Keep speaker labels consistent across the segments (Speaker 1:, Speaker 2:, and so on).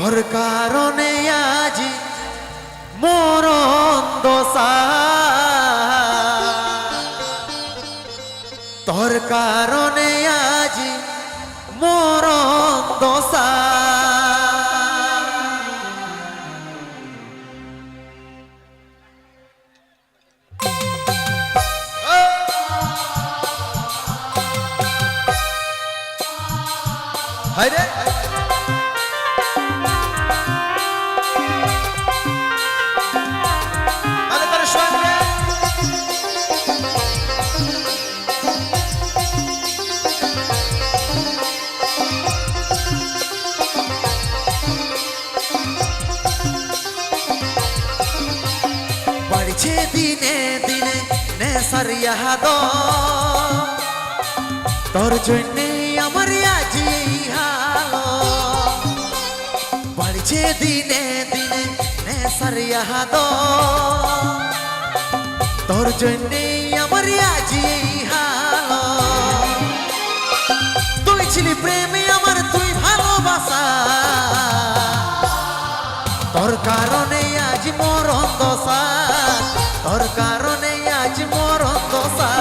Speaker 1: তোর কারণে আজি মরণ দশা, তোর কারণে আজি মরণ দশা। হায়রে বাড়ছে দিনে দিনে নেশার ইয়াদ, তোর জন্যে আমার আজি এই হাল। বাড়ছে দিনে দিনে নেশার ইয়াদ, তোর জন্যে আমার আজি এই হাল। তুই ছিলি প্রেমে আমার, তুই ভালোবাসা, তোর কারণে আজ মরণ দশা, তোর কারণে আজ মরণ দশা।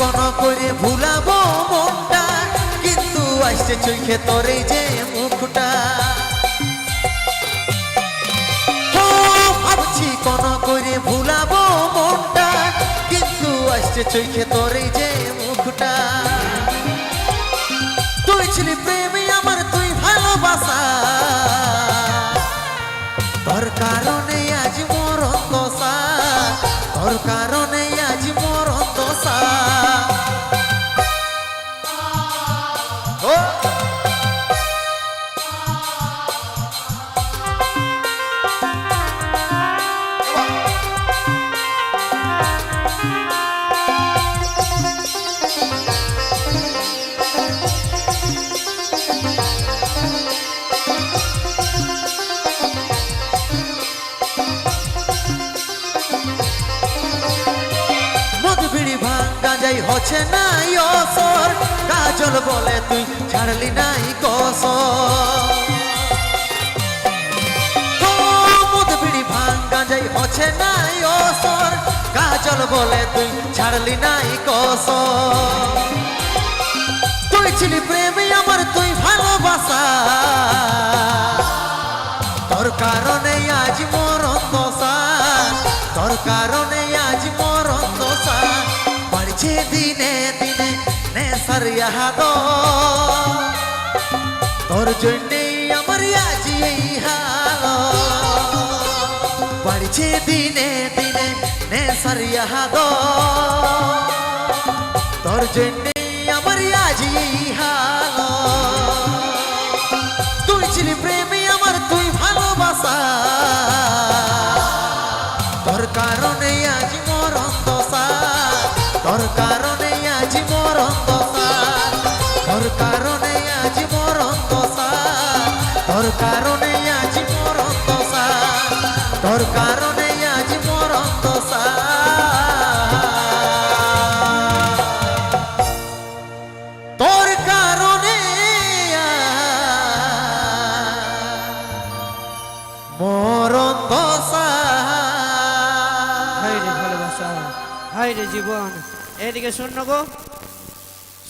Speaker 1: কোন করে ভুলাবো মনটা, কিন্তু আসছে চোখে তোর এই যে মুখটা। ভাবছি কোন করে ভুলাবো মনটা, কিন্তু আসছে চোখে তোর এই যে মুখটা। তুই ছিলি প্রেমী আমার, তুই ভালোবাসা, তোর কারণে আজ মরণ দশা, তোর কারণে আজ মরণ দশা। গাঁজাই হচ্ছে নাই অসর, কাজল বলে তুই ছাড়লি নাই কসর। মদ বিড়ি ভাঙ গাঁজাই হচ্ছে নাই অসর, কাজল বলে তুই ছাড়লি নাই কসর। তুই ছিলি প্রেমী আমার, তুই ভালোবাসা, তোর কারণে আজ মরণ দশা, তোর কারণে আজ মরণ দশা। বাড়ছে দিনে দিনে নেশার ইয়াদ, তোর জন্যে আমার আজি এই হাল। বাড়ছে দিনে দিনে নেশার ইয়াদ, তোর জন্যে আমার আজি এই হাল। তুই ছিলি প্রেমী আমার, তুই ভালোবাসা, তোর কারণে আজ মরণ দশা, তোর কারণে আজ মরণ দশা, তোর কারণে আজ মরণ দশা, তোর কারণে আজ মরণ দশা, তোর কারণে আজ মরণ দশা। তোর কারণে মরণ দশা।
Speaker 2: হায় রে ভালোবাসা, হায় রে জীবন, এদিকে শূন্য গো।